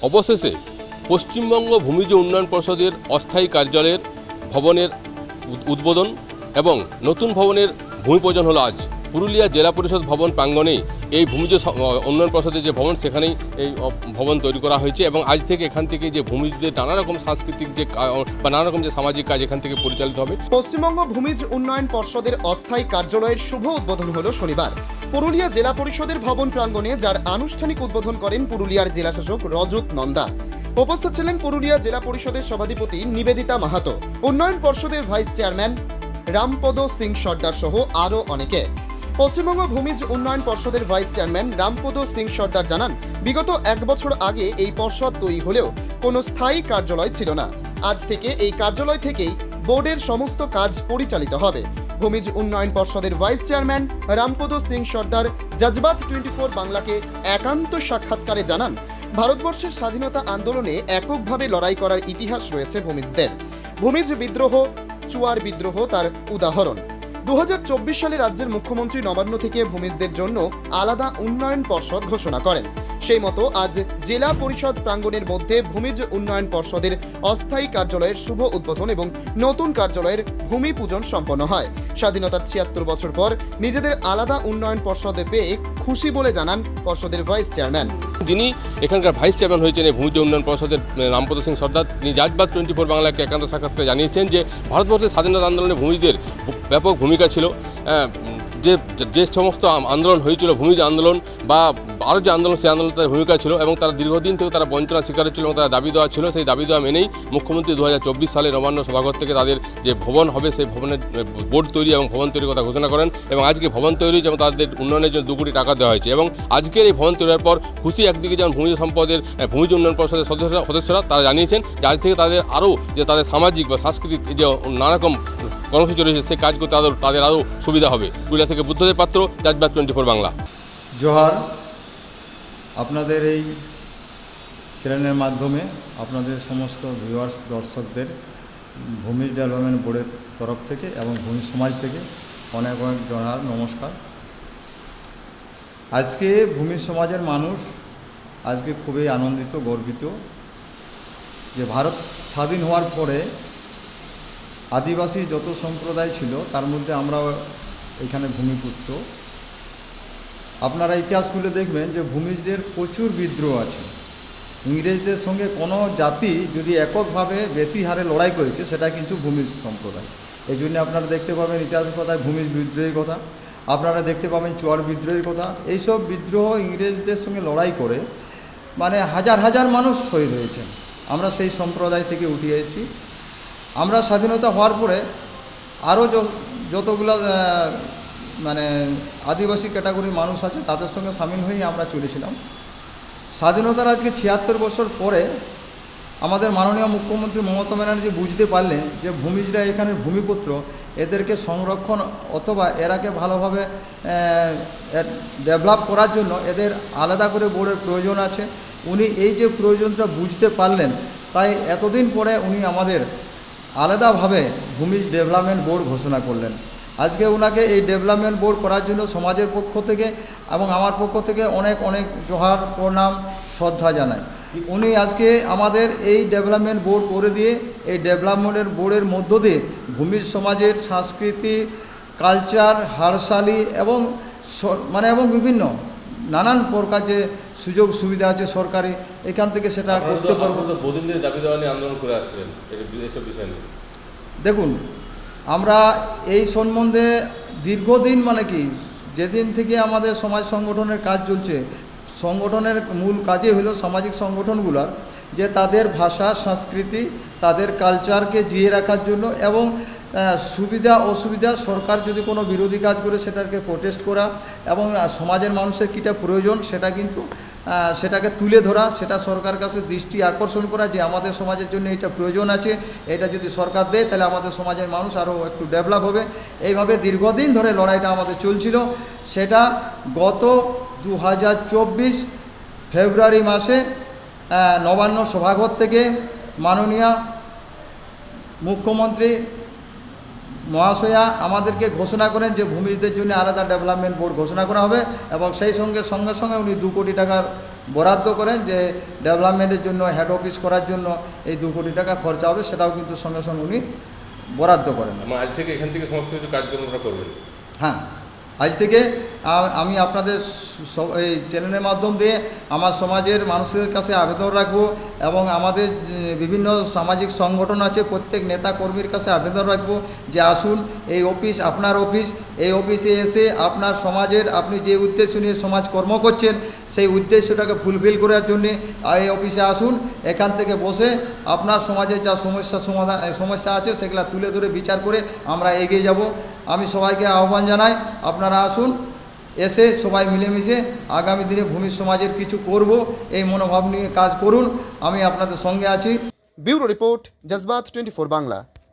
অবশেষে পশ্চিমবঙ্গ ভূমিজ উন্নয়ন পর্ষদের অস্থায়ী কার্যালয়ের ভবনের উদ্বোধন এবং নতুন ভবনের ভূমিপূজন হলো আজ। পুরুলিয়া জেলা পরিষদ ভবন প্রাঙ্গণেই এই ভূমিজ উন্নয়ন পর্ষদের যে ভবন, সেখানেই এই ভবন তৈরি করা হয়েছে এবং আজ থেকে এখান থেকে যে ভূমিজদের নানা রকম সাংস্কৃতিক যে বা নানা রকম যে সামাজিক কাজ এখান থেকে পরিচালিত হবে। পশ্চিমবঙ্গ ভূমিজ উন্নয়ন পর্ষদের অস্থায়ী কার্যালয়ের শুভ উদ্বোধন হলো শনিবার পুরুলিয়া জেলা পরিষদের ভবন প্রাঙ্গণে, যার আনুষ্ঠানিক উদ্বোধন করেন পুরুলিয়ার জেলাশাসক রজত নন্দা। উপস্থিত ছিলেন পুরুলিয়া জেলা পরিষদের সভাধিপতি নিবেদিতা মাহাতো, উন্নয়ন পর্ষদের ভাইস চেয়ারম্যান রামপদ সিং সর্দার সহ আরও অনেকে। পশ্চিমবঙ্গ ভূমিজ উন্নয়ন পর্ষদের ভাইস চেয়ারম্যান রামপদ সিং সর্দার জানান, বিগত 1 বছর আগে এই পর্ষদ তৈরি হলেও কোনো স্থায়ী কার্যালয় ছিল না। আজ থেকে এই কার্যালয় থেকেই বোর্ডের সমস্ত কাজ পরিচালিত হবে। ভূমিজ উন্নয়ন পর্ষদের ভাইস চেয়ারম্যান রামপদ সিং সর্দার জজবাত 24 বাংলাকে একান্ত সাক্ষাৎকারে জানান, ভারতবর্ষের স্বাধীনতা আন্দোলনে এককভাবে লড়াই করার ইতিহাস রয়েছে ভূমিজদের। ভূমিজ বিদ্রোহ, চুয়ার বিদ্রোহ তার উদাহরণ। 2024 সালে রাজ্যের মুখ্যমন্ত্রী নবান্ন থেকে ভূমিজদের জন্য আলাদা উন্নয়ন পর্ষদ ঘোষণা করেন। সেই মতো আজ জেলা পরিষদ প্রাঙ্গণের মধ্যে ভূমিজ উন্নয়ন পর্ষদের অস্থায়ী কার্যালয়ের শুভ উদ্বোধন এবং নতুন কার্যালয়ের ভূমি পূজন সম্পন্ন হয়। স্বাধীনতার 76 বছর পর নিজেদের আলাদা উন্নয়ন পর্ষদে পেয়ে খুশি বলে জানান পর্ষদের ভাইস চেয়ারম্যান। যিনি এখানকার ভাইস চেয়ারম্যান হয়েছেন এই ভূমিজ উন্নয়ন পর্ষদের রামপদ সিং সর্দার, তিনি জজবাত 24 বাংলাকে একান্ত সাক্ষাৎকারে জানিয়েছেন যে ভারতবর্ষের স্বাধীনতা আন্দোলনে ভূমিজদের ব্যাপক ভূমিকা ছিল। যে সমস্ত আন্দোলন হয়েছিল, ভূমিজ আন্দোলন বা আরও যে আন্দোলন, সেই আন্দোলনে তাদের ভূমিকা ছিল এবং তারা দীর্ঘদিন থেকে তারা বঞ্চনা শিকার ছিল এবং তারা দাবি দেওয়া ছিল। সেই দাবি দেওয়া মেনেই মুখ্যমন্ত্রী 2024 সালে নবান্ন সভাঘর থেকে তাদের যে ভবন হবে, সেই ভবনের বোর্ড তৈরি এবং ভবন তৈরির কথা ঘোষণা করেন এবং আজকে ভবন তৈরি এবং তাদের উন্নয়নের জন্য 2 কোটি টাকা দেওয়া হয়েছে। এবং আজকের এই ভবন তৈরির পর খুশি একদিকে যেমন ভূমিজ সম্পদের ভূমিজ উন্নয়ন পর্ষদের সদস্যরা তারা জানিয়েছেন যে আজ থেকে তাদের আরও যে তাদের সামাজিক বা সাংস্কৃতিক যে নানা রকম কর্মসূচি রয়েছে, সেই কাজ করতে তাদের আরও সুবিধা হবে। পুরুলিয়া থেকে বুদ্ধদেব পাত্র, জজবাত 24 বাংলা। জোহার। আপনাদের এই চ্যানেলের মাধ্যমে আপনাদের সমস্ত ভিউয়ার্স দর্শকদের ভূমি ডেভেলপমেন্ট বোর্ডের তরফ থেকে এবং ভূমি সমাজ থেকে অনেক অনেক জোহার, নমস্কার। আজকে ভূমি সমাজের মানুষ আজকে খুবই আনন্দিত, গর্বিত যে ভারত স্বাধীন হওয়ার পরে আদিবাসী যত সম্প্রদায় ছিল তার মধ্যে আমরাও এখানে ভূমিপুত্র। আপনারা ইতিহাস খুলে দেখবেন যে ভূমিজদের প্রচুর বিদ্রোহ আছে। ইংরেজদের সঙ্গে কোনো জাতি যদি এককভাবে বেশি হারে লড়াই করেছে সেটা কিন্তু ভূমিজ সম্প্রদায়। এই জন্য আপনারা দেখতে পাবেন ইতিহাসের কথায় ভূমিজ বিদ্রোহের কথা, আপনারা দেখতে পাবেন চুয়ার বিদ্রোহের কথা। এইসব বিদ্রোহ ইংরেজদের সঙ্গে লড়াই করে মানে হাজার হাজার মানুষ শহীদ হয়েছেন। আমরা সেই সম্প্রদায় থেকে উঠে এসেছি। আমরা স্বাধীনতা হওয়ার পরে আরও যতগুলো মানে আদিবাসী ক্যাটাগরির মানুষ আছে তাদের সঙ্গে সামিল হয়েই আমরা চলেছিলাম। স্বাধীনতার আজকে 76 বছর পরে আমাদের মাননীয় মুখ্যমন্ত্রী মমতা ব্যানার্জি বুঝতে পারলেন যে ভূমিজরা এখানে ভূমিপুত্র, এদেরকে সংরক্ষণ অথবা এরাকে ভালোভাবে ডেভেলপ করার জন্য এদের আলাদা করে বোর্ডের প্রয়োজন আছে। উনি এই যে প্রয়োজনটা বুঝতে পারলেন, তাই এতদিন পরে উনি আমাদের আলাদাভাবে ভূমি ডেভেলপমেন্ট বোর্ড ঘোষণা করলেন। আজকে ওনাকে এই ডেভেলপমেন্ট বোর্ড করার জন্য সমাজের পক্ষ থেকে এবং আমার পক্ষ থেকে অনেক অনেক জোহার, প্রণাম, শ্রদ্ধা জানাই। উনি আজকে আমাদের এই ডেভেলপমেন্ট বোর্ড করে দিয়ে এই ডেভেলপমেন্টের বোর্ডের মধ্য দিয়ে ভূমিজ সমাজের সংস্কৃতি, কালচার, হারশালি এবং এবং বিভিন্ন নানান প্রকার যে সুযোগ সুবিধা আছে সরকারি, এখান থেকে সেটা করতে পারবো। আন্দোলন করে আসছিলেন এসব বিষয় নিয়ে। দেখুন, আমরা এই সম্বন্ধে দীর্ঘদিন মানে কি যেদিন থেকে আমাদের সমাজ সংগঠনের কাজ চলছে, সংগঠনের মূল কাজই হলো সামাজিক সংগঠনগুলোর যে তাদের ভাষা, সংস্কৃতি, তাদের কালচারকে জিয়ে রাখার জন্য এবং সুবিধা অসুবিধা সরকার যদি কোনো বিরোধী কাজ করে সেটাকে প্রোটেস্ট করা এবং সমাজের মানুষের কীটা প্রয়োজন সেটা কিন্তু সেটাকে তুলে ধরা, সেটা সরকার কাছে দৃষ্টি আকর্ষণ করা যে আমাদের সমাজের জন্য এটা প্রয়োজন আছে, এটা যদি সরকার দেয় তাহলে আমাদের সমাজের মানুষ আরও একটু ডেভেলপ হবে। এইভাবে দীর্ঘদিন ধরে লড়াইটা আমাদের চলছিল। সেটা গত 2024 ফেব্রুয়ারি মাসে নবান্ন সভাঘর থেকে মাননীয় মুখ্যমন্ত্রী মহাশয়া আমাদেরকে ঘোষণা করেন যে ভূমিজদের জন্য আলাদা ডেভেলপমেন্ট বোর্ড ঘোষণা করা হবে এবং সেই সঙ্গে সঙ্গে উনি 2 কোটি টাকার বরাদ্দ করেন যে ডেভেলপমেন্টের জন্য হেড অফিস করার জন্য এই 2 কোটি টাকা খরচা হবে, সেটাও কিন্তু সঙ্গে সঙ্গে উনি বরাদ্দ করেন। আজ থেকে এখান থেকে সমস্ত কিছু কাজকর্মটা করবেন। হ্যাঁ, আজ থেকে আমি আপনাদের এই চ্যানেলের মাধ্যম দিয়ে আমার সমাজের মানুষের কাছে আবেদন রাখবো এবং আমাদের বিভিন্ন সামাজিক সংগঠন আছে প্রত্যেক নেতা কর্মীর কাছে আবেদন রাখবো যে আসুন এই অফিস আপনার অফিস, এই অফিসে এসে আপনার সমাজের আপনি যে উদ্দেশ্য নিয়ে সমাজ কর্ম করছেন সেই উদ্দেশ্যটাকে ফুলফিল করার জন্যে এই অফিসে আসুন। এখান থেকে বসে আপনার সমাজের যা সমস্যা আছে সেগুলো তুলে ধরে বিচার করে আমরা এগিয়ে যাব। আমি সবাইকে আহ্বান জানাই আপনারা আসুন, এসে সবাই মিলেমিশে আগামী দিনে ভূমি সমাজের কিছু করব এই মনোভাব নিয়ে কাজ করুন। আমি আপনাদের সঙ্গে আছি। Bureau report, জজবাত 24 Bangla.